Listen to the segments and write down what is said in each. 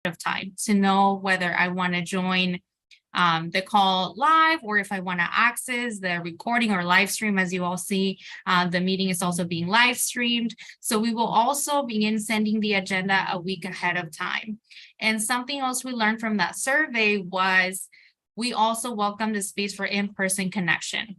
of time to know whether I want to join the call live, or if I want to access the recording or live stream. As you all see, the meeting is also being live streamed. So we will also begin sending the agenda a week ahead of time. And something else we learned from that survey was we also welcome the space for in-person connection.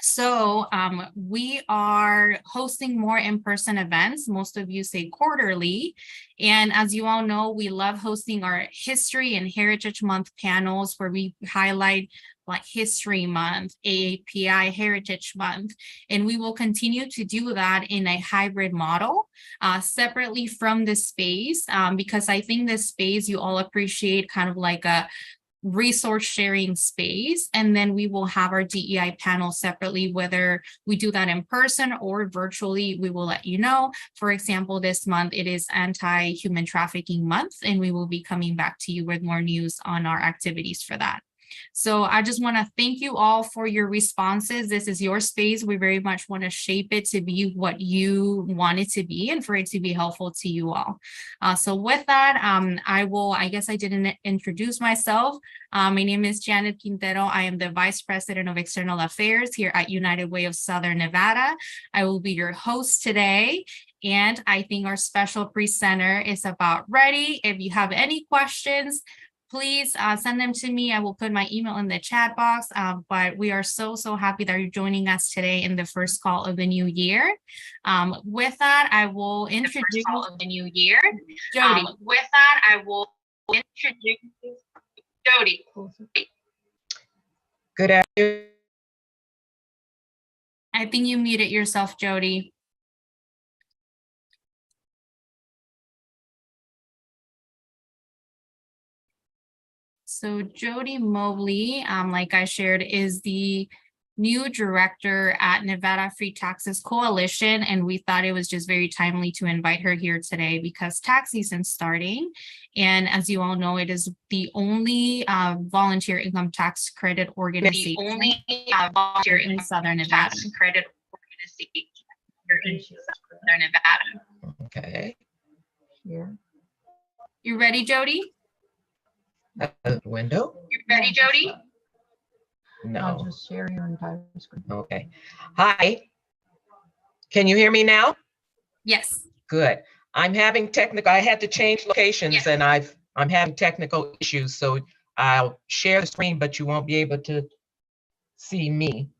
So we are hosting more in-person events. Most of you say quarterly. And as you all know, we love hosting our History and Heritage Month panels where we highlight Black History Month, AAPI Heritage Month, and we will continue to do that in a hybrid model separately from this space because I think this space you all appreciate kind of like a resource sharing space, and then we will have our DEI panel separately, whether we do that in person or virtually. We will let you know. For example, this month it is Anti-Human Trafficking Month, and we will be coming back to you with more news on our activities for that. So I just want to thank you all for your responses. This is your space. We very much want to shape it to be what you want it to be and for it to be helpful to you all. So with that, I guess I didn't introduce myself. My name is Janet Quintero. I am the Vice President of External Affairs here at United Way of Southern Nevada. I will be your host today. And I think our special presenter is about ready. If you have any questions, please send them to me. I will put my email in the chat box, but we are so happy that you're joining us today in the first call of the new year. With that, I will introduce Jody. Jody. Good afternoon. I think you muted yourself, Jody. So Jody Mobley, like I shared, is the new director at Nevada Free Taxes Coalition, and we thought it was just very timely to invite her here today because tax season's starting. And as you all know, it is the only volunteer income tax credit organization in Southern Nevada. Okay. Here. You ready, Jody? Window? You ready, Jody? No. I'll just share your entire screen. Okay. Hi. Can you hear me now? Yes. Good. I'm having technical, I had to change locations and I'm having technical issues. So I'll share the screen, but you won't be able to see me.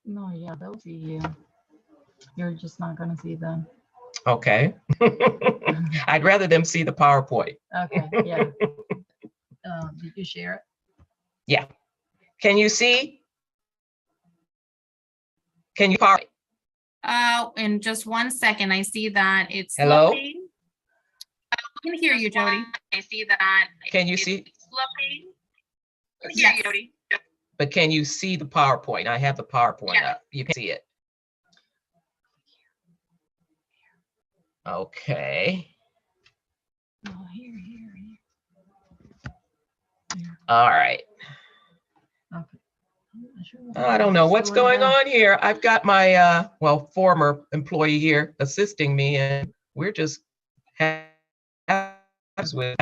No, yeah, they'll see you. You're just not gonna see them. Okay. I'd rather them see the PowerPoint. Okay, yeah. Did you share it? Yeah. Can you see? Can you PowerPoint? In just 1 second, I see that it's Hello? loading. I can hear you, Jody. I see that. Can you see? Loading. Yes. Jody. But can you see the PowerPoint? I have the PowerPoint up. You can see it. Okay. Oh, here. All right. Okay. I don't know what's going on here. I've got my former employee here assisting me, and we're just I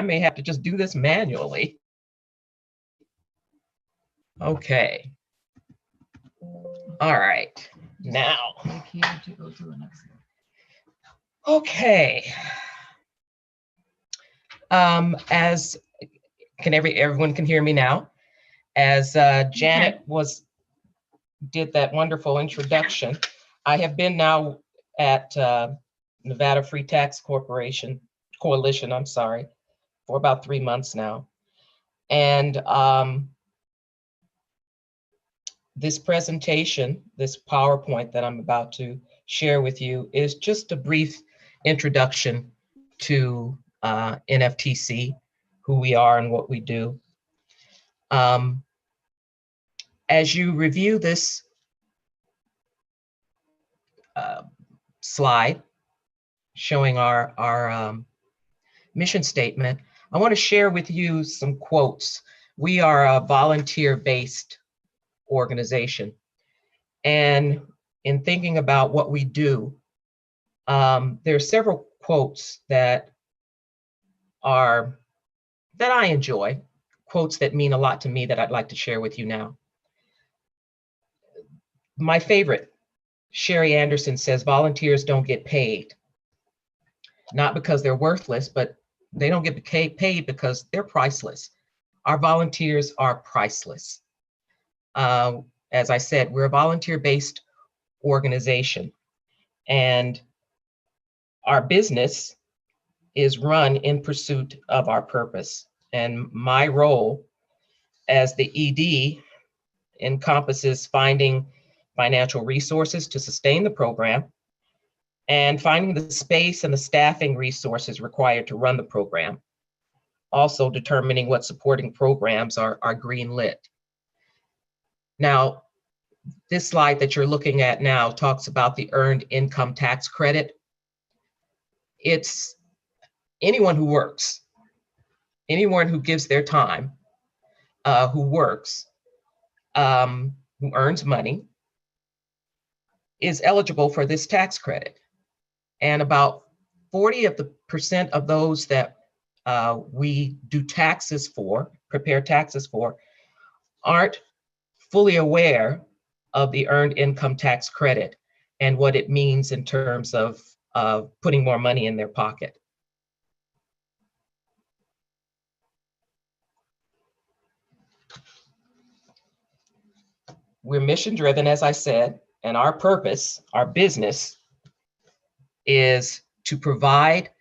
may have to just do this manually. Okay. All right. Now. Click here to go to the next one. Okay. As everyone can hear me now. As Janet did that wonderful introduction, I have been now at Nevada Free Tax Coalition, I'm sorry, for about 3 months now. And this presentation, this PowerPoint that I'm about to share with you is just a brief introduction to NFTC, who we are and what we do. As you review this slide showing our mission statement, I want to share with you some quotes. We are a volunteer-based organization. And in thinking about what we do, there are several quotes that are that I enjoy, quotes that mean a lot to me that I'd like to share with you now. My favorite, Sherry Anderson says, volunteers don't get paid, not because they're worthless, but they don't get paid because they're priceless. Our volunteers are priceless. As I said, we're a volunteer-based organization, and our business is run in pursuit of our purpose. And my role as the ED encompasses finding financial resources to sustain the program and finding the space and the staffing resources required to run the program. Also determining what supporting programs are green lit. Now, this slide that you're looking at now talks about the Earned Income Tax Credit. It's anyone who works, anyone who gives their time, who works, who earns money, is eligible for this tax credit. And about 40% of those that we do taxes for, prepare taxes for, aren't fully aware of the Earned Income Tax Credit and what it means in terms of putting more money in their pocket. We're mission driven, as I said, and our purpose, our business, is to provide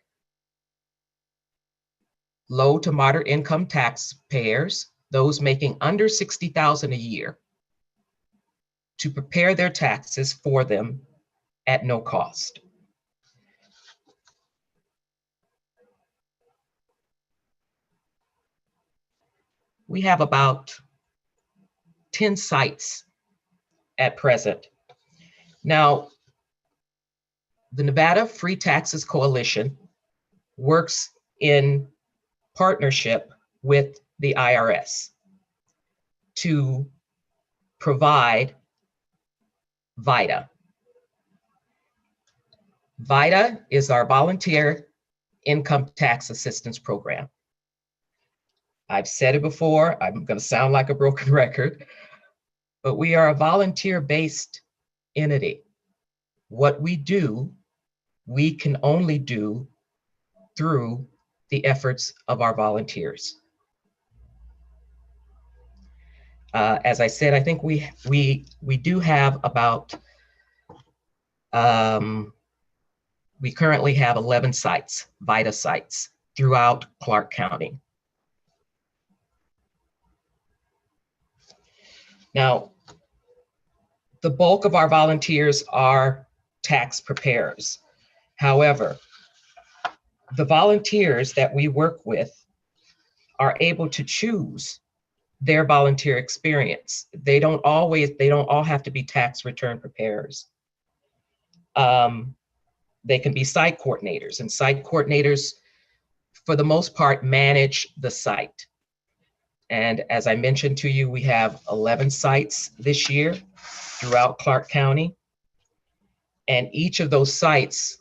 low to moderate income taxpayers, those making under $60,000 a year, to prepare their taxes for them at no cost. We have about 10 sites at present. Now, the Nevada Free Taxes Coalition works in partnership with the IRS to provide VITA. VITA is our Volunteer Income Tax Assistance Program. I've said it before, I'm going to sound like a broken record, but we are a volunteer-based entity. What we do, we can only do through the efforts of our volunteers. As I said, I think we do have about, we currently have 11 sites, VITA sites, throughout Clark County. Now, the bulk of our volunteers are tax preparers. However, the volunteers that we work with are able to choose their volunteer experience. They don't all have to be tax return preparers. They can be site coordinators, and site coordinators, for the most part, manage the site. And as I mentioned to you, we have 11 sites this year throughout Clark County. And each of those sites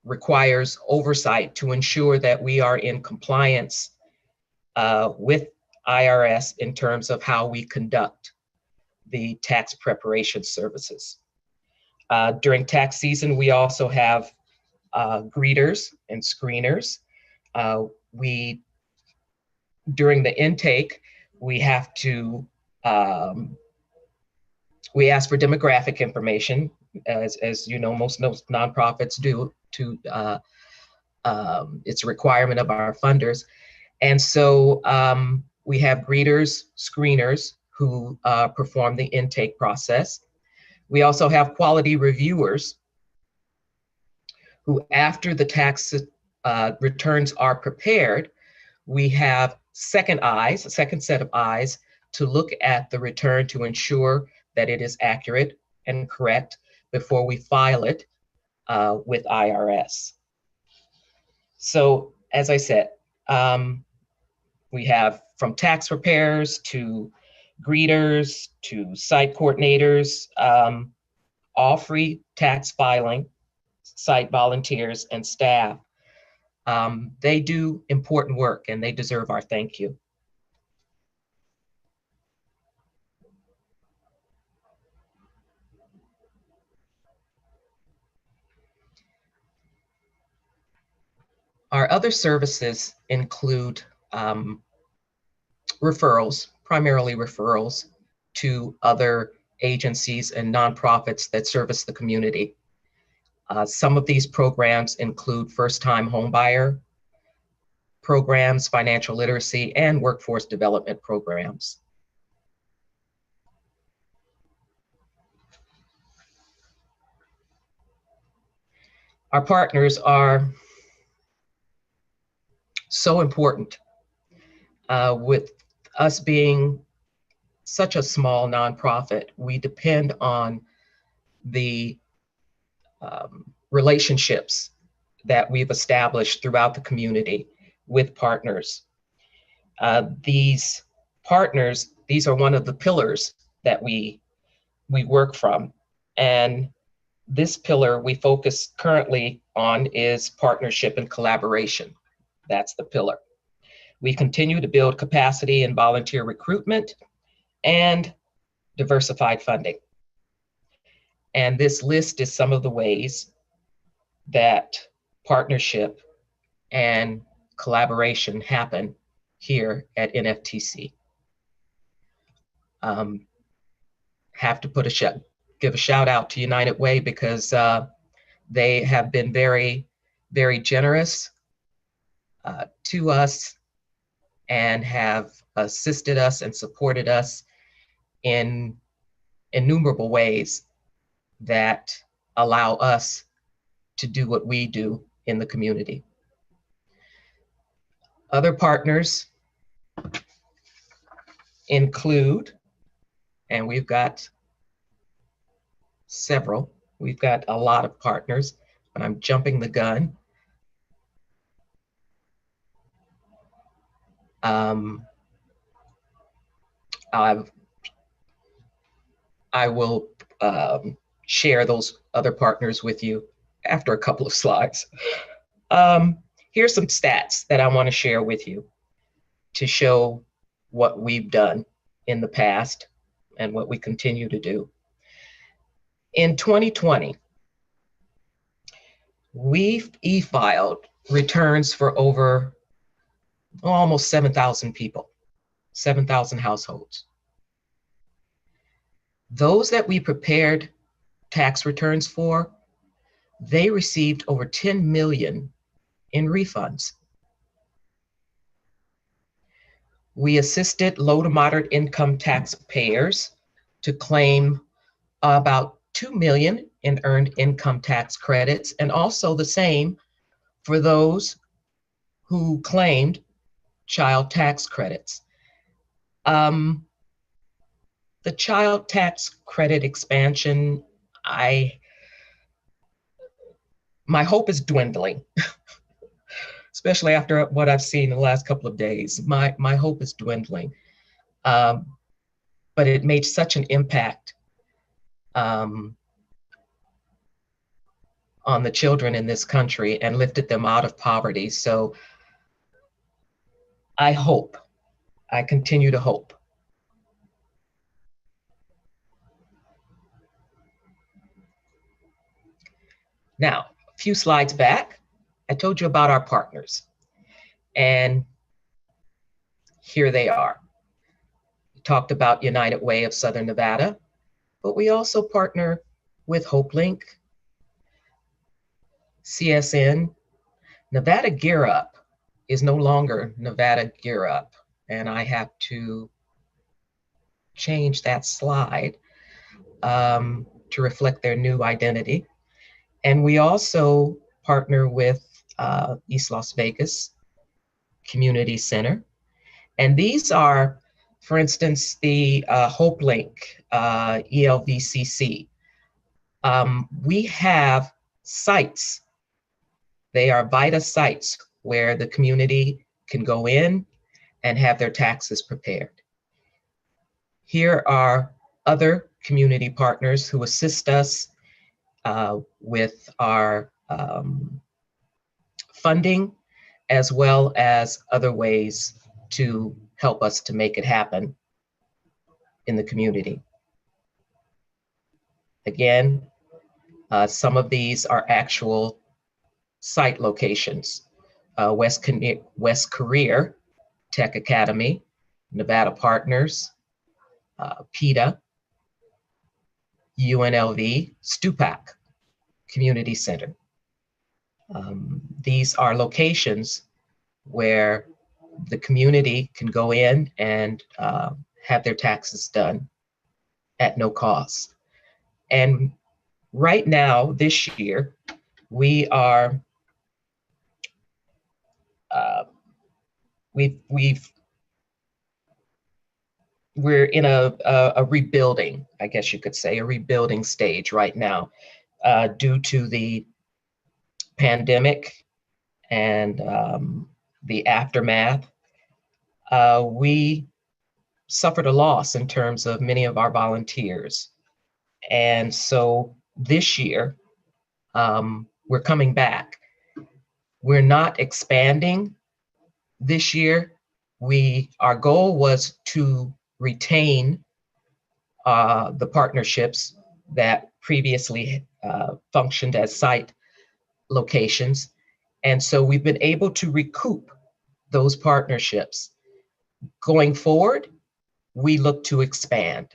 requires oversight to ensure that we are in compliance with IRS in terms of how we conduct the tax preparation services. During tax season, we also have greeters and screeners. During the intake, we have to, we ask for demographic information, as you know, most nonprofits do, it's a requirement of our funders. And so we have greeters, screeners who perform the intake process. We also have quality reviewers who, after the tax returns are prepared, we have a second set of eyes to look at the return to ensure that it is accurate and correct before we file it with IRS. So, as I said, we have from tax preparers to greeters to site coordinators, all free tax filing, site volunteers and staff. They do important work and they deserve our thank you. Our other services include referrals, primarily referrals to other agencies and nonprofits that service the community. Some of these programs include first-time homebuyer programs, financial literacy, and workforce development programs. Our partners are so important. With us being such a small nonprofit, we depend on the relationships that we've established throughout the community with partners. These partners, these are one of the pillars that we work from. And this pillar we focus currently on is partnership and collaboration. That's the pillar. We continue to build capacity in volunteer recruitment and diversified funding. And this list is some of the ways that partnership and collaboration happen here at NFTC. Have to give a shout out to United Way because they have been very, very generous to us and have assisted us and supported us in innumerable ways that allow us to do what we do in the community. Other partners include, and we've got several, we've got a lot of partners, and I'm jumping the gun. I will share those other partners with you after a couple of slides. Here's some stats that I want to share with you to show what we've done in the past and what we continue to do. In 2020, we've e-filed returns for over almost 7,000 people, 7,000 households. Those that we prepared tax returns for, they received over 10 million in refunds. We assisted low to moderate income taxpayers to claim about 2 million in earned income tax credits, and also the same for those who claimed child tax credits. The child tax credit expansion, my hope is dwindling, especially after what I've seen in the last couple of days. My hope is dwindling, but it made such an impact on the children in this country and lifted them out of poverty. So I continue to hope. Now, a few slides back, I told you about our partners, and here they are. We talked about United Way of Southern Nevada, but we also partner with HopeLink, CSN. Nevada Gear Up is no longer Nevada Gear Up, and I have to change that slide to reflect their new identity. And we also partner with East Las Vegas Community Center. And these are, for instance, the HopeLink ELVCC. We have sites. They are VITA sites where the community can go in and have their taxes prepared. Here are other community partners who assist us with our funding as well as other ways to help us to make it happen in the community. Again, some of these are actual site locations. West Career Tech Academy, Nevada Partners, PETA, UNLV, Stupak Community Center. These are locations where the community can go in and have their taxes done at no cost. And right now, this year, we are we're in a rebuilding, I guess you could say, a rebuilding stage right now, due to the pandemic and the aftermath. We suffered a loss in terms of many of our volunteers. And so this year, we're coming back. We're not expanding this year. Our goal was to retain the partnerships that previously functioned as site locations. And so we've been able to recoup those partnerships. Going forward, we look to expand.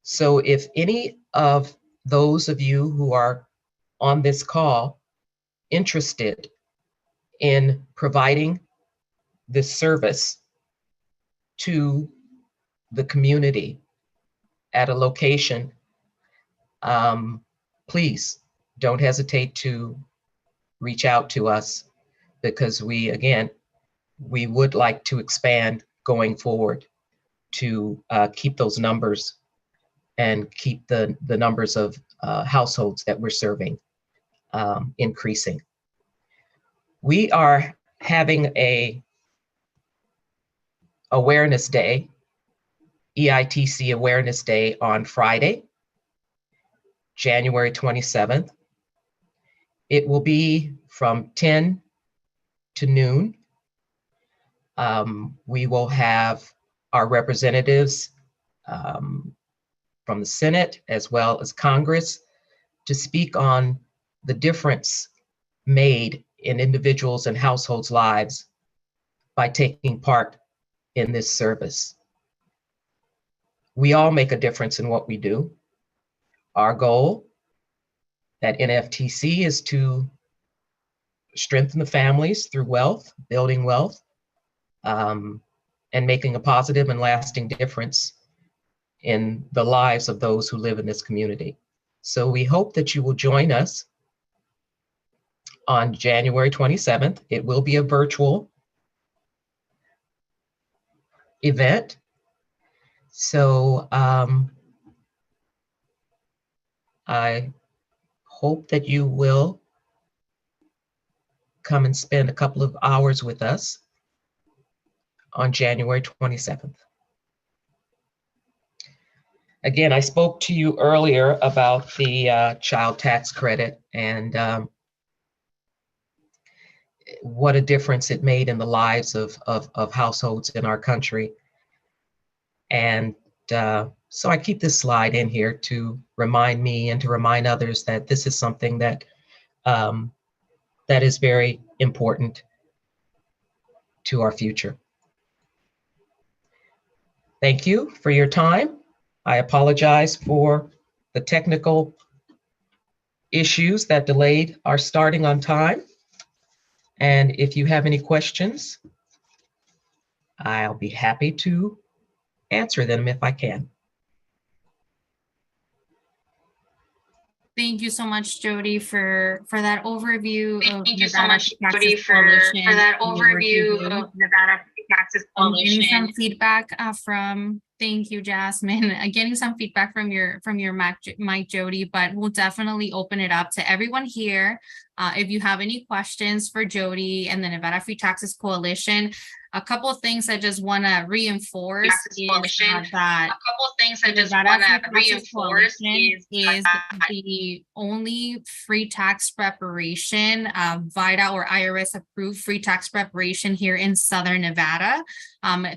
So if any of those of you who are on this call interested in providing this service to the community at a location, please don't hesitate to reach out to us, because we would like to expand going forward to keep those numbers and keep the numbers of households that we're serving increasing. We are having a awareness day, EITC Awareness Day, on Friday, January 27th. It will be from 10 to noon. We will have our representatives from the Senate as well as Congress to speak on the difference made in individuals and households' lives by taking part in this service. We all make a difference in what we do. Our goal at NFTC is to strengthen the families through wealth, building wealth, and making a positive and lasting difference in the lives of those who live in this community. So we hope that you will join us on January 27th. It will be a virtual event. So I hope that you will come and spend a couple of hours with us on January 27th. Again, I spoke to you earlier about the child tax credit and what a difference it made in the lives of households in our country. And so I keep this slide in here to remind me and to remind others that this is something that that is very important to our future. Thank you for your time. I apologize for the technical issues that delayed our starting on time. And if you have any questions, I'll be happy to answer them if I can. Thank you so much, Jody, for that overview of Thank you so Nevada much, Taxes Jody, for Coalition that and the work you overview do. of Nevada Taxes Getting some Coalition. feedback from, thank you, Jasmine, getting some feedback from your mic, Jody, but we'll definitely open it up to everyone here. If you have any questions for Jody and the Nevada Free Taxes Coalition, a couple of things I just want to reinforce Taxes is Coalition. that A couple of things I just Nevada want to Free Taxes reinforce Coalition is the only free tax preparation, VITA or IRS approved free tax preparation here in Southern Nevada,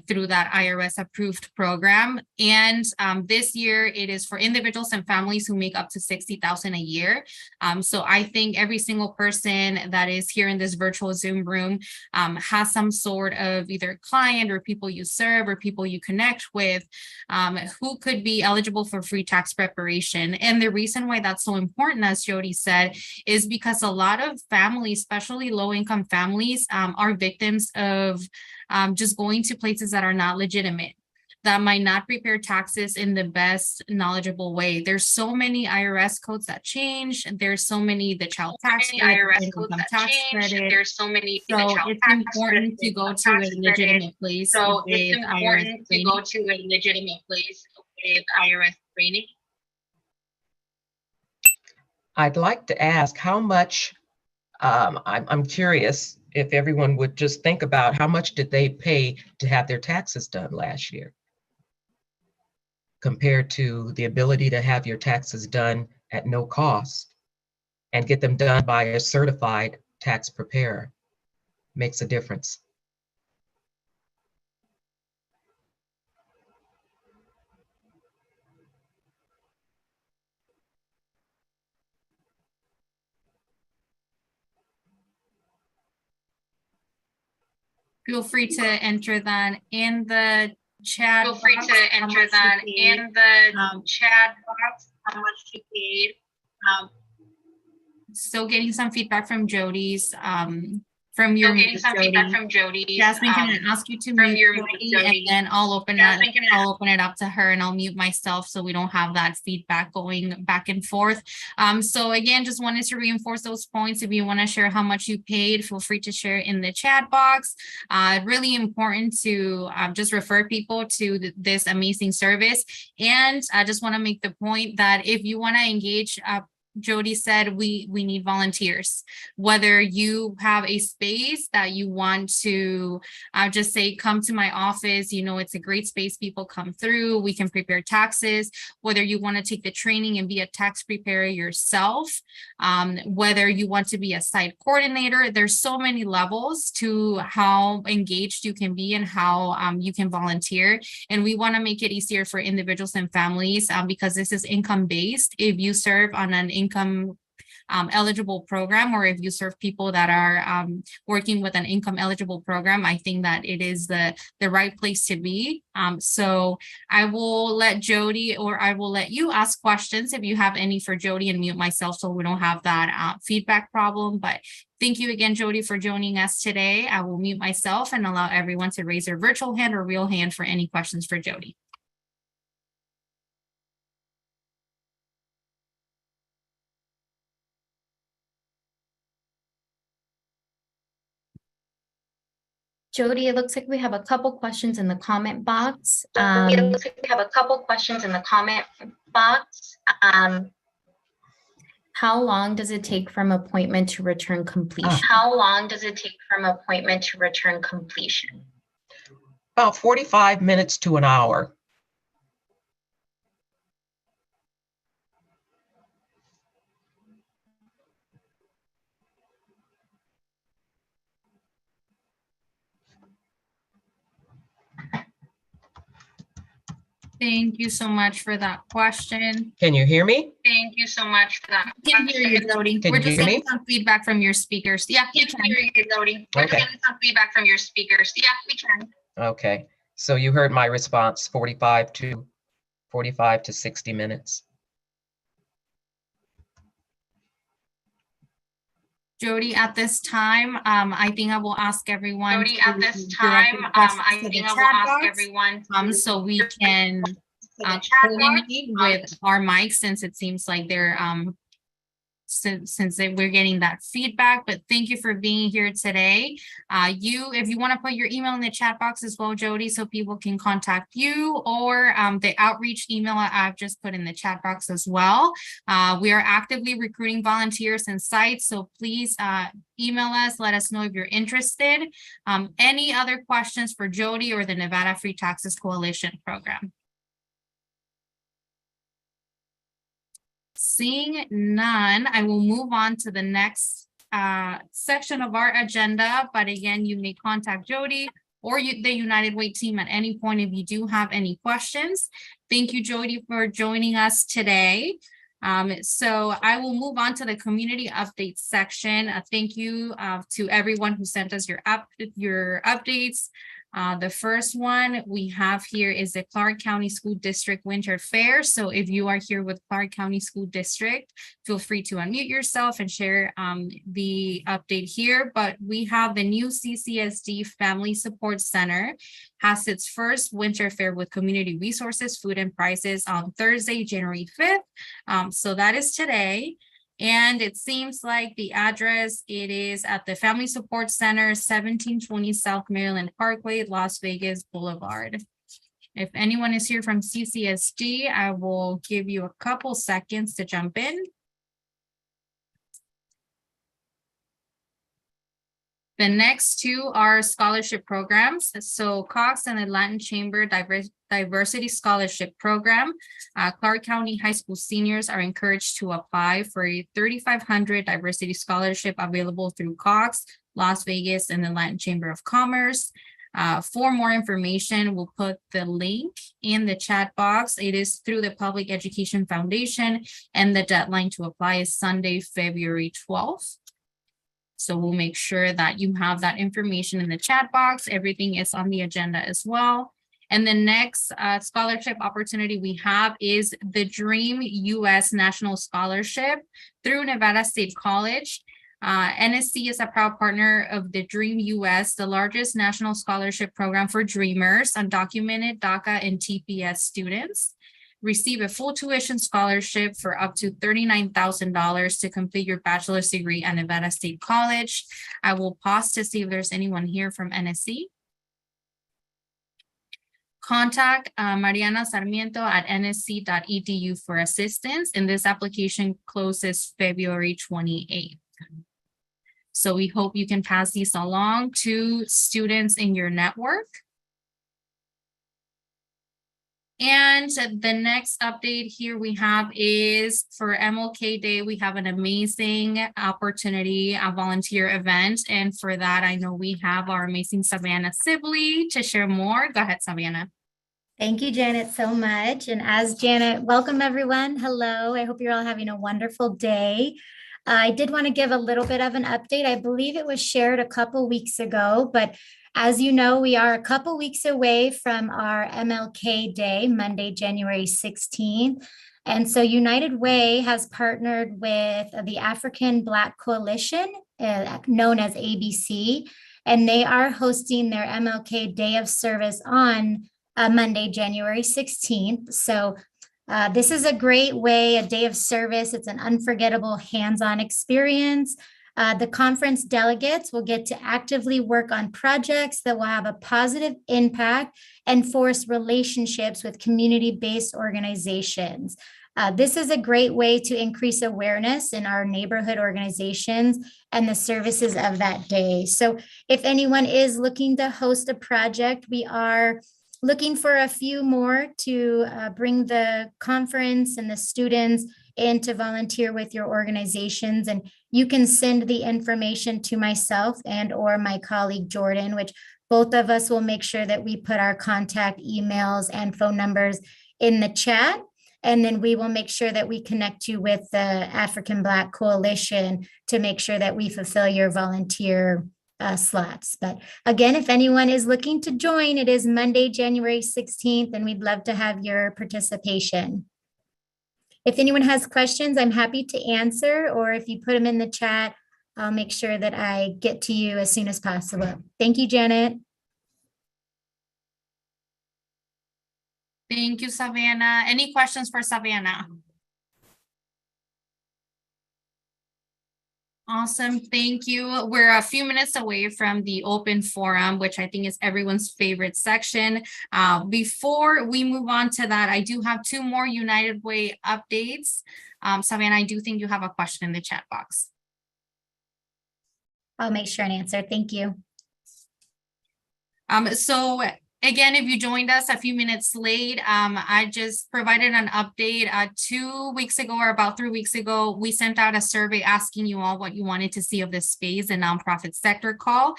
through that IRS approved program. And this year it is for individuals and families who make up to 60,000 a year. So I think every single person that is here in this virtual Zoom room has some sort of either client or people you serve or people you connect with who could be eligible for free tax preparation. And the reason why that's so important, as Jody said, is because a lot of families, especially low-income families, are victims of just going to places that are not legitimate, that might not prepare taxes in the best knowledgeable way. There's so many IRS codes that change. There's so many, the child tax credit, IRS codes income that tax change. credit. There's so many. So it's important to go to a legitimate place So with it's IRS important to training. go to a legitimate place with IRS training. I'd like to ask how much, I'm curious if everyone would just think about how much did they pay to have their taxes done last year compared to the ability to have your taxes done at no cost and get them done by a certified tax preparer. Makes a difference. Feel free to enter that in the chat. Feel free box, to how enter much that you paid. in the Um, chat box, how much you paid. Still getting some feedback from Jody's, from Still your getting mute, some Jody. feedback from Jody. Jasmine, can I ask you to from mute your mute, Jody, and Jody. then I'll open Jasmine, can I- I'll open it up to her and I'll mute myself so we don't have that feedback going back and forth. So again, just wanted to reinforce those points. If you want to share how much you paid, feel free to share in the chat box. Really important to just refer people to this amazing service. And I just want to make the point that if you want to engage, Jody said we need volunteers. Whether you have a space that you want to just say, come to my office, you know, it's a great space, people come through, we can prepare taxes. Whether you want to take the training and be a tax preparer yourself, whether you want to be a site coordinator, there's so many levels to how engaged you can be and how you can volunteer. And we want to make it easier for individuals and families because this is income based. If you serve on an income eligible program, or if you serve people that are working with an income eligible program, I think that it is the right place to be. So I will let Jody, or I will let you ask questions if you have any for Jody, and mute myself so we don't have that feedback problem. But thank you again, Jody, for joining us today. I will mute myself and allow everyone to raise their virtual hand or real hand for any questions for Jody. Jody, it looks like we have a couple questions in the comment box. It looks like we have a couple questions in the comment box. How long does it take from appointment to return completion? How long does it take from appointment to return completion? About 45 minutes to an hour. Thank you so much for that question. Can you hear me? Thank you so much for that. Can't hear you, Jody. Can We're you just hear getting me? some feedback from your speakers. Yeah, we Can't can. hear you, Jody. We're Okay. getting some feedback from your speakers. Yeah, we can. Okay, so you heard my response, 45 to 60 minutes. Jody, at this time, I think I will ask everyone. Jody, to at this direct time, your questions I to the think I will chat ask box, everyone to so we can the chat box. coordinate with our mics, since it seems like they're we're getting that feedback, but thank you for being here today. If you want to put your email in the chat box as well, Jody, so people can contact you, or the outreach email I've just put in the chat box as well. We are actively recruiting volunteers and sites, so please email us, let us know if you're interested. Any other questions for Jody or the Nevada Free Taxes Coalition program? Seeing none, I will move on to the next section of our agenda. But again, you may contact Jody or the United Way team at any point if you do have any questions. Thank you, Jody, for joining us today. So I will move on to the community updates section. Thank you to everyone who sent us your updates. The first one we have here is the Clark County School District Winter Fair. So if you are here with Clark County School District, feel free to unmute yourself and share the update here. But we have the new CCSD Family Support Center has its first winter fair with community resources, food and prices on Thursday, January 5th. So that is today. And it seems like the address, it is at the Family Support Center, 1720 South Maryland Parkway, Las Vegas Boulevard. If anyone is here from CCSD, I will give you a couple seconds to jump in. The next two are scholarship programs. So Cox and the Latin Chamber Diversity Scholarship Program. Clark County High School seniors are encouraged to apply for a $3,500 diversity scholarship available through Cox, Las Vegas, and the Latin Chamber of Commerce. For more information, we'll put the link in the chat box. It is through the Public Education Foundation, and the deadline to apply is Sunday, February 12th. So we'll make sure that you have that information in the chat box. Everything is on the agenda as well. And the next scholarship opportunity we have is the Dream US National Scholarship through Nevada State College. NSC is a proud partner of the Dream US, the largest national scholarship program for Dreamers, undocumented DACA and TPS students. Receive a full tuition scholarship for up to $39,000 to complete your bachelor's degree at Nevada State College. I will pause to see if there's anyone here from NSC. Contact Mariana Sarmiento at nsc.edu for assistance, and this application closes February 28th. So we hope you can pass these along to students in your network. And the next update here we have is for MLK Day, we have an amazing opportunity, a volunteer event. And for that, I know we have our amazing Savannah Sibley to share more. Go ahead, Savannah. Thank you, Janet, so much. And as Janet, welcome everyone. Hello, I hope you're all having a wonderful day. I did want to give a little bit of an update. I believe it was shared a couple weeks ago, but as you know, we are a couple weeks away from our MLK Day, Monday, January 16th. And so United Way has partnered with the African Black Coalition, known as ABC, and they are hosting their MLK Day of Service on Monday, January 16th. So this is a great way, a day of service. It's an unforgettable hands-on experience. The conference delegates will get to actively work on projects that will have a positive impact and force relationships with community-based organizations. This is a great way to increase awareness in our neighborhood organizations and the services of that day. So if anyone is looking to host a project, we are looking for a few more to bring the conference and the students in to volunteer with your organizations. And you can send the information to myself and or my colleague Jordan, which both of us will make sure that we put our contact emails and phone numbers in the chat. And then we will make sure that we connect you with the African Black Coalition to make sure that we fulfill your volunteer slots. But again, if anyone is looking to join, it is Monday, January 16th, and we'd love to have your participation. If anyone has questions, I'm happy to answer, or if you put them in the chat, I'll make sure that I get to you as soon as possible. Thank you, Janet. Thank you, Savannah. Any questions for Savannah? Awesome, thank you. We're a few minutes away from the open forum, which I think is everyone's favorite section. Before we move on to that, I do have two more United Way updates. Savannah, I do think you have a question in the chat box. I'll make sure and answer. Thank you. So again, if you joined us a few minutes late, I just provided an update 2 weeks ago or about 3 weeks ago. We sent out a survey asking you all what you wanted to see of this space, the nonprofit sector call.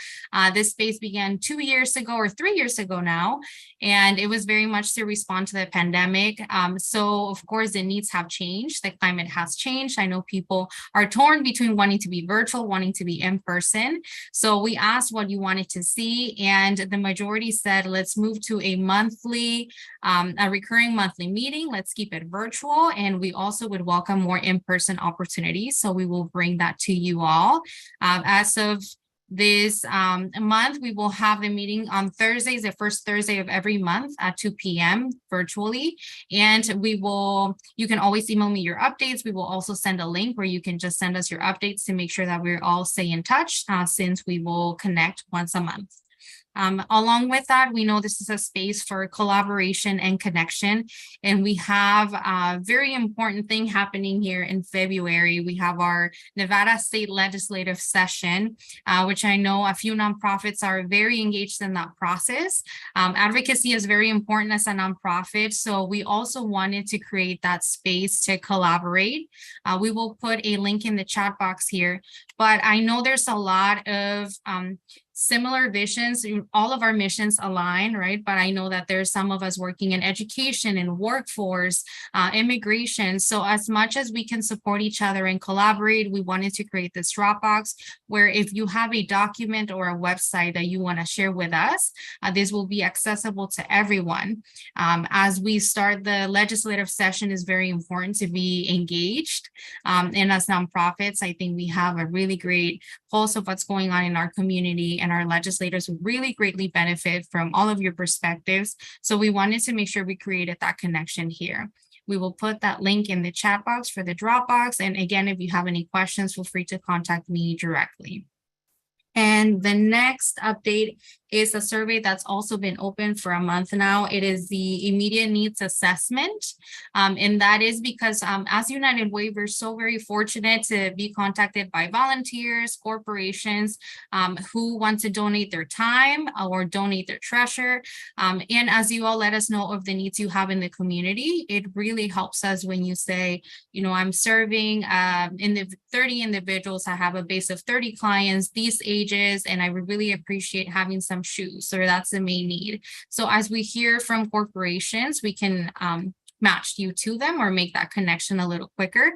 This space began 2 years ago or 3 years ago now, and it was very much to respond to the pandemic. So of course, the needs have changed. The climate has changed. I know people are torn between wanting to be virtual, wanting to be in person. So we asked what you wanted to see, and the majority said, let's move to a recurring monthly meeting. Let's keep it virtual. And we also would welcome more in-person opportunities. So we will bring that to you all. As of this month, we will have the meeting on Thursdays, the first Thursday of every month at 2 p.m. virtually. And you can always email me your updates. We will also send a link where you can just send us your updates to make sure that we're all stay in touch since we will connect once a month. Along with that, we know this is a space for collaboration and connection, and we have a very important thing happening here in February. We have our Nevada State Legislative Session, which I know a few nonprofits are very engaged in that process. Advocacy is very important as a nonprofit, so we also wanted to create that space to collaborate. We will put a link in the chat box here, but I know there's a lot of similar visions. All of our missions align, right? But I know that there's some of us working in education and workforce, immigration. So as much as we can support each other and collaborate, we wanted to create this Dropbox where if you have a document or a website that you want to share with us, this will be accessible to everyone. As we start the legislative session, is very important to be engaged. And as nonprofits, I think we have a really great pulse of what's going on in our community, and our legislators will really greatly benefit from all of your perspectives. So we wanted to make sure we created that connection here. We will put that link in the chat box for the Dropbox. And again, if you have any questions, feel free to contact me directly. And the next update is a survey that's also been open for a month now. It is the immediate needs assessment. And that is because as United Way, we're so very fortunate to be contacted by volunteers, corporations who want to donate their time or donate their treasure. And as you all let us know of the needs you have in the community, it really helps us when you say, you know, I'm serving 30 individuals. I have a base of 30 clients, these ages, and I would really appreciate having some shoes. So that's the main need. So as we hear from corporations, we can match you to them or make that connection a little quicker.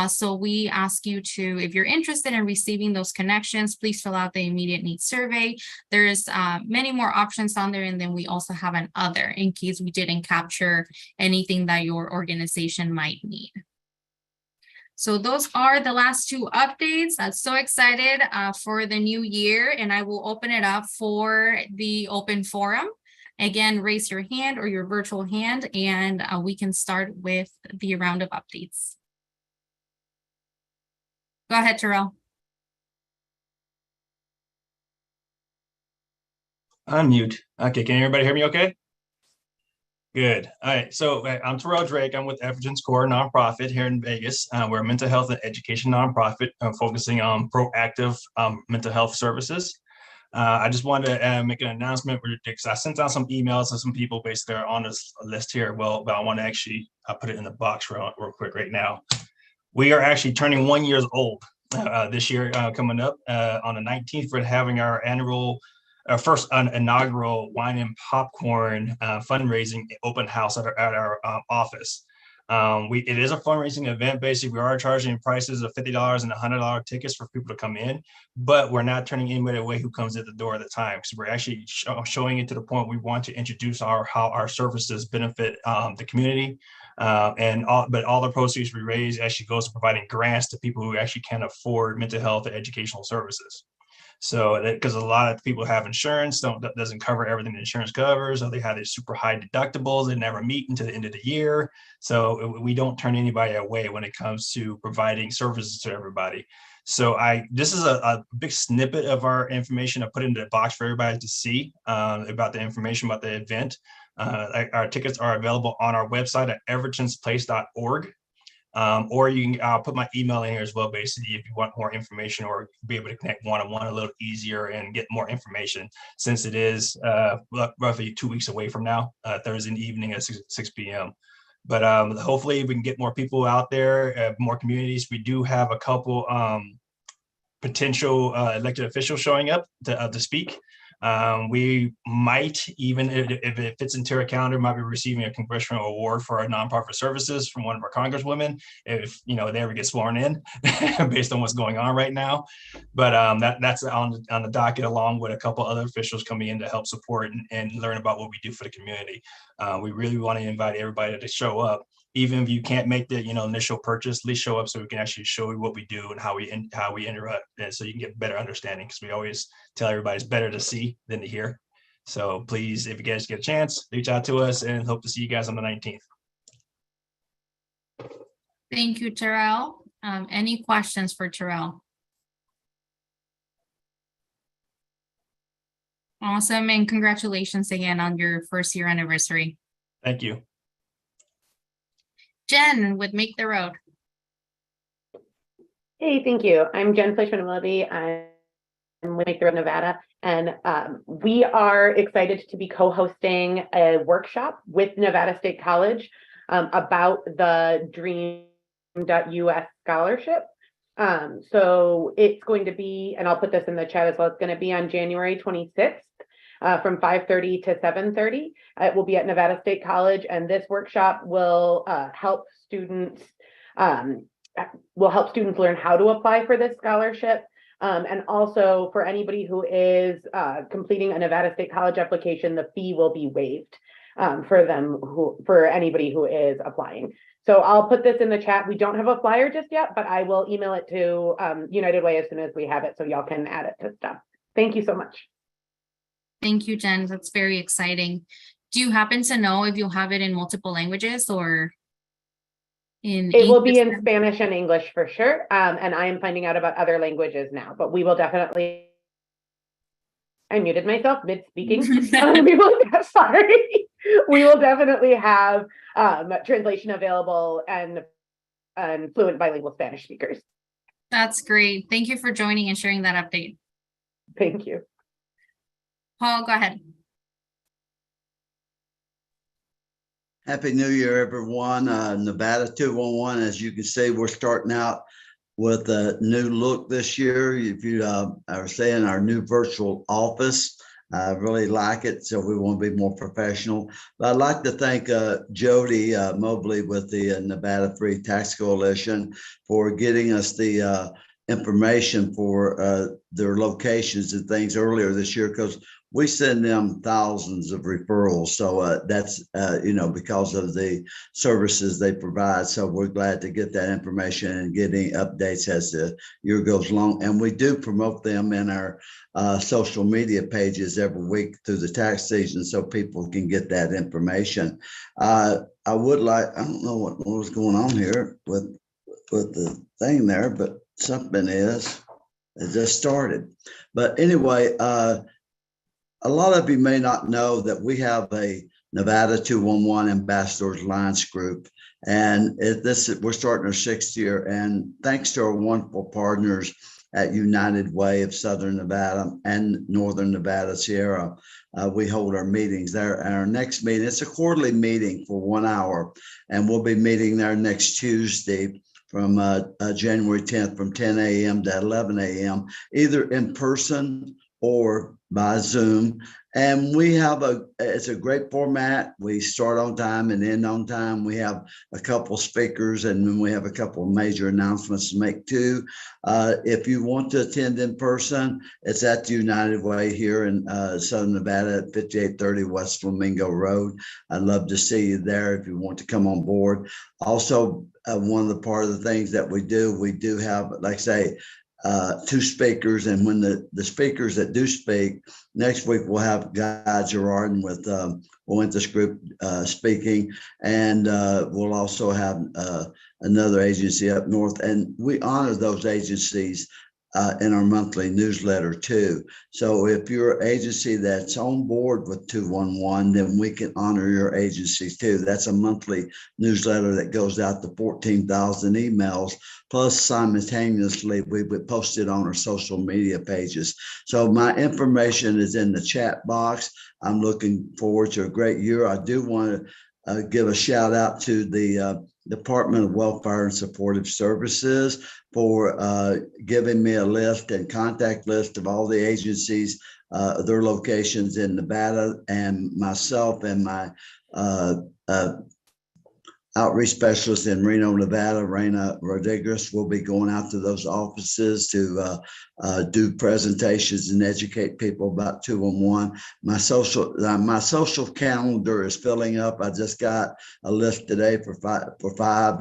So we ask you to, if you're interested in receiving those connections, please fill out the immediate needs survey. There's many more options on there. And then we also have an other in case we didn't capture anything that your organization might need. So those are the last two updates. I'm so excited for the new year, and I will open it up for the open forum. Again, raise your hand or your virtual hand, and we can start with the round of updates. Go ahead, Terrell. Unmute. Okay, can everybody hear me okay? Good. All right. So I'm Terrell Drake. I'm with Effergen's Core nonprofit here in Vegas. We're a mental health and education nonprofit focusing on proactive mental health services. I just wanted to make an announcement because I sent out some emails to some people basically are on this list here. Well, but I want to actually put it in the box real quick right now. We are actually turning 1 year old this year coming up on the 19th. We're having our first inaugural wine and popcorn fundraising open house at our office. It is a fundraising event. Basically, we are charging prices of $50 and $100 tickets for people to come in, but we're not turning anybody away who comes at the door at the time. So we're actually showing it to the point we want to introduce how our services benefit the community. But all the proceeds we raise actually goes to providing grants to people who actually can't afford mental health and educational services. So that, because a lot of people have insurance, that doesn't cover everything the insurance covers, or they have these super high deductibles that never meet until the end of the year. So we don't turn anybody away when it comes to providing services to everybody. So this is a big snippet of our information I put into the box for everybody to see about the information about the event. Our tickets are available on our website at evergensplace.org. Or I'll put my email in here as well, basically, if you want more information or be able to connect one-on-one a little easier and get more information, since it is roughly 2 weeks away from now, Thursday evening at 6 p.m. But hopefully we can get more people out there, more communities. We do have a couple potential elected officials showing up to speak. We might, even if it fits into our calendar, might be receiving a congressional award for our nonprofit services from one of our congresswomen, if they ever get sworn in, based on what's going on right now. But that's on the docket, along with a couple other officials coming in to help support and learn about what we do for the community. We really want to invite everybody to show up. Even if you can't make the initial purchase, at least show up so we can actually show you what we do and how we interact, and so you can get better understanding. Because we always tell everybody it's better to see than to hear. So please, if you guys get a chance, reach out to us, and hope to see you guys on the 19th. Thank you, Terrell. Any questions for Terrell? Awesome, and congratulations again on your first year anniversary. Thank you. Jen with Make the Road. Hey, thank you. I'm Jen Fleischman-Willoughby. I'm with Make the Road Nevada, and we are excited to be co-hosting a workshop with Nevada State College about the Dream.us scholarship. So it's going to be, and I'll put this in the chat as well, it's going to be on January 26th. From 5:30 to 7:30. It will be at Nevada State College, and this workshop will help students learn how to apply for this scholarship, and also for anybody who is completing a Nevada State College application, the fee will be waived for anybody who is applying. So I'll put this in the chat. We don't have a flyer just yet, but I will email it to United Way as soon as we have it, so y'all can add it to stuff. Thank you so much. Thank you, Jen. That's very exciting. Do you happen to know if you'll have it in multiple languages or in It will be in English? Spanish and English for sure. And I am finding out about other languages now, but we will definitely. I muted myself mid-speaking. Sorry. We will definitely have translation available and fluent bilingual Spanish speakers. That's great. Thank you for joining and sharing that update. Thank you. Paul, go ahead. Happy New Year, everyone. Nevada 211, as you can see, we're starting out with a new look this year. If you are saying our new virtual office, I really like it, so we want to be more professional. But I'd like to thank Jody Mobley with the Nevada Free Tax Coalition for getting us the information for their locations and things earlier this year, because we send them thousands of referrals. So that's, because of the services they provide. So we're glad to get that information and getting updates as the year goes along. And we do promote them in our social media pages every week through the tax season, so people can get that information. I don't know what was going on here with the thing there, but something it just started. But anyway, a lot of you may not know that we have a Nevada 211 Ambassadors Alliance group, and we're starting our 6th year. And thanks to our wonderful partners at United Way of Southern Nevada and Northern Nevada Sierra, we hold our meetings there. And our next meeting, it's a quarterly meeting for 1 hour, and we'll be meeting there next Tuesday from January 10th from 10 a.m. to 11 a.m., either in person or by Zoom. And it's a great format. We start on time and end on time. We have a couple speakers, and then we have a couple of major announcements to make too. If you want to attend in person, it's at the United Way here in Southern Nevada at 5830 West Flamingo Road. I'd love to see you there if you want to come on board. Also, one of the part of the things that we do have, like I say, two speakers. And when the speakers that do speak, next week we'll have Guy Gerardin with Olympus Group speaking. And we'll also have another agency up north. And we honor those agencies in our monthly newsletter too. So if you're an agency that's on board with 211, then we can honor your agency too. That's a monthly newsletter that goes out to 14,000 emails. Plus simultaneously, we would post it on our social media pages. So my information is in the chat box. I'm looking forward to a great year. I do want to give a shout out to the Department of Welfare and Supportive Services for giving me a list and contact list of all the agencies, their locations in Nevada, and myself and my outreach specialist in Reno, Nevada, Reina Rodriguez, will be going out to those offices to do presentations and educate people about 211. My social calendar is filling up. I just got a list today for five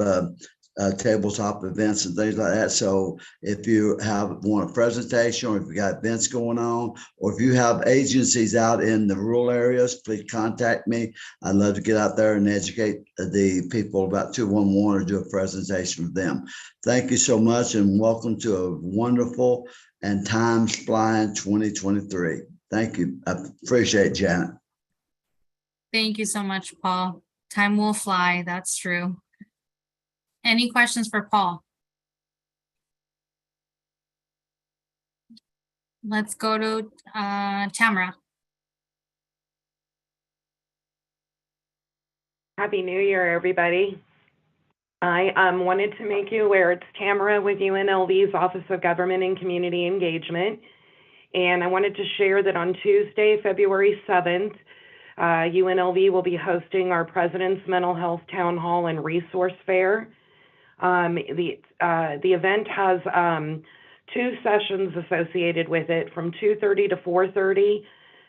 tabletop events and things like that. So if you want a presentation, or if you got events going on, or if you have agencies out in the rural areas, please contact me. I'd love to get out there and educate the people about 211 or do a presentation with them. Thank you so much, and welcome to a wonderful and time's flying 2023. Thank you. I appreciate it, Janet. Thank you so much, Paul. Time will fly. That's true. Any questions for Paul? Let's go to Tamara. Happy New Year, everybody. I wanted to make you aware it's Tamara with UNLV's Office of Government and Community Engagement. And I wanted to share that on Tuesday, February 7th, UNLV will be hosting our President's Mental Health Town Hall and Resource Fair. The event has 2 sessions associated with it from 2:30 to 4:30.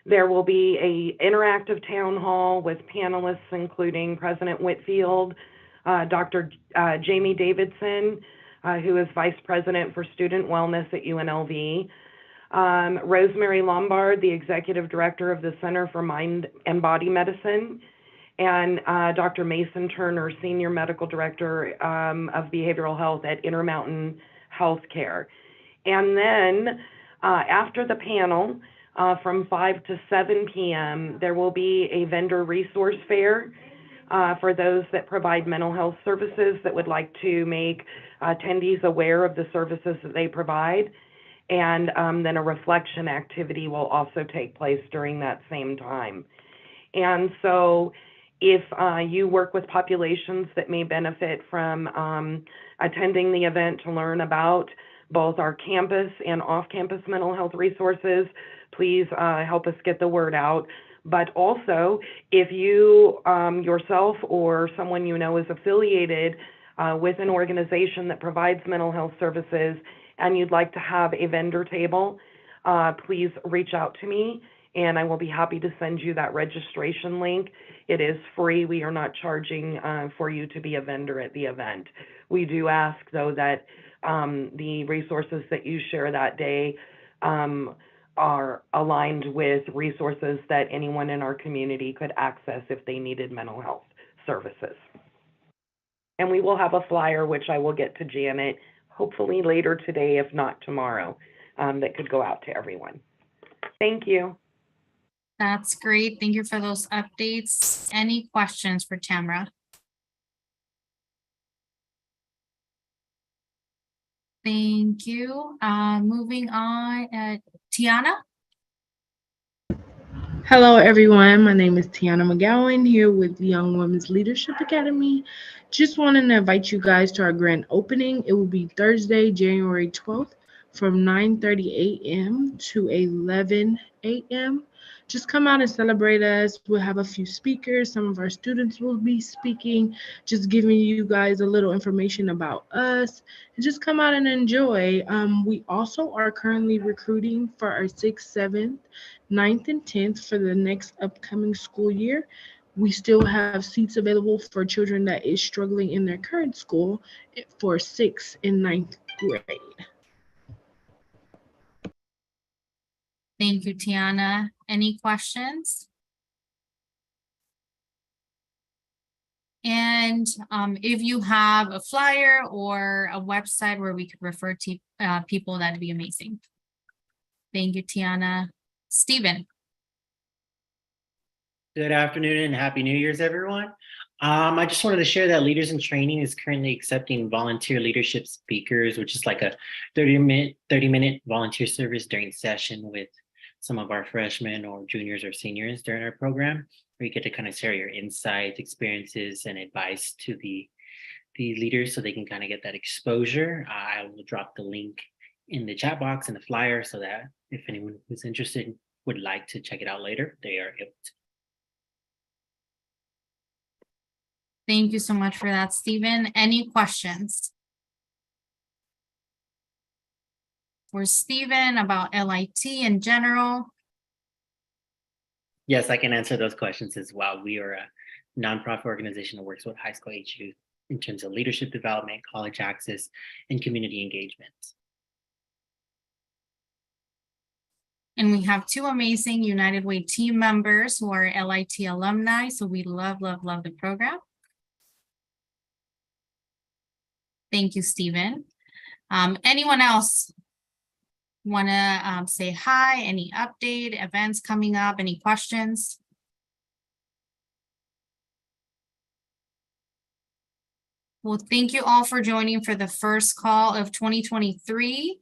There will be an interactive town hall with panelists including President Whitfield, Dr. Jamie Davidson, who is Vice President for Student Wellness at UNLV, Rosemary Lombard, the Executive Director of the Center for Mind and Body Medicine, and Dr. Mason Turner, Senior Medical Director of Behavioral Health at Intermountain Healthcare. And then after the panel, from 5 to 7 p.m., there will be a vendor resource fair for those that provide mental health services that would like to make attendees aware of the services that they provide. And then a reflection activity will also take place during that same time. And so if you work with populations that may benefit from attending the event to learn about both our campus and off-campus mental health resources, please help us get the word out. But also, if you yourself or someone you know is affiliated with an organization that provides mental health services and you'd like to have a vendor table, please reach out to me and I will be happy to send you that registration link. It is free. We are not charging for you to be a vendor at the event. We do ask, though, that the resources that you share that day are aligned with resources that anyone in our community could access if they needed mental health services. And we will have a flyer, which I will get to Janet, hopefully later today, if not tomorrow, that could go out to everyone. Thank you. That's great. Thank you for those updates. Any questions for Tamara? Thank you. Moving on, Tiana. Hello, everyone. My name is Tiana McGowan here with the Young Women's Leadership Academy. Just wanted to invite you guys to our grand opening. It will be Thursday, January 12th from 9:30 a.m. to 11 a.m. Just come out and celebrate us. We'll have a few speakers. Some of our students will be speaking, just giving you guys a little information about us. And just come out and enjoy. We also are currently recruiting for our 6th, 7th, 9th, and 10th for the next upcoming school year. We still have seats available for children that is struggling in their current school for 6th and 9th grade. Thank you, Tiana. Any questions? And if you have a flyer or a website where we could refer to people, that'd be amazing. Thank you, Tiana. Stephen. Good afternoon and happy New Year's, everyone. I just wanted to share that Leaders in Training is currently accepting volunteer leadership speakers, which is like a 30-minute volunteer service during session with some of our freshmen or juniors or seniors during our program, where you get to kind of share your insights, experiences, and advice to the leaders so they can kind of get that exposure. I will drop the link in the chat box and the flyer so that if anyone who's interested would like to check it out later, they are able to. Thank you so much for that, Stephen. Any questions for Stephen about LIT in general? Yes, I can answer those questions as well. We are a nonprofit organization that works with high school age youth in terms of leadership development, college access, and community engagement. And we have two amazing United Way team members who are LIT alumni. So we love the program. Thank you, Stephen. Anyone else want to say hi? Any update, events coming up, any questions? Well, thank you all for joining for the first call of 2023.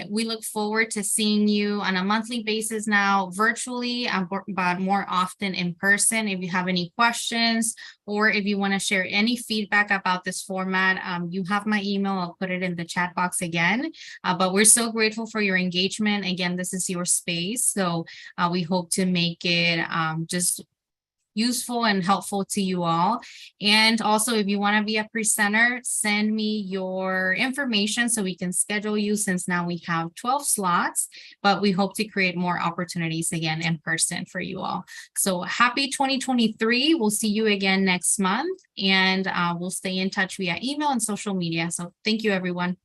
We look forward to seeing you on a monthly basis now virtually, but more often in person. If you have any questions or if you want to share any feedback about this format, you have my email. I'll put it in the chat box again. But we're so grateful for your engagement. Again, this is your space. So we hope to make it just useful and helpful to you all. And also, if you want to be a presenter, send me your information so we can schedule you, since now we have 12 slots, but we hope to create more opportunities again in person for you all. So happy 2023. We'll see you again next month, and we'll stay in touch via email and social media. So thank you, everyone.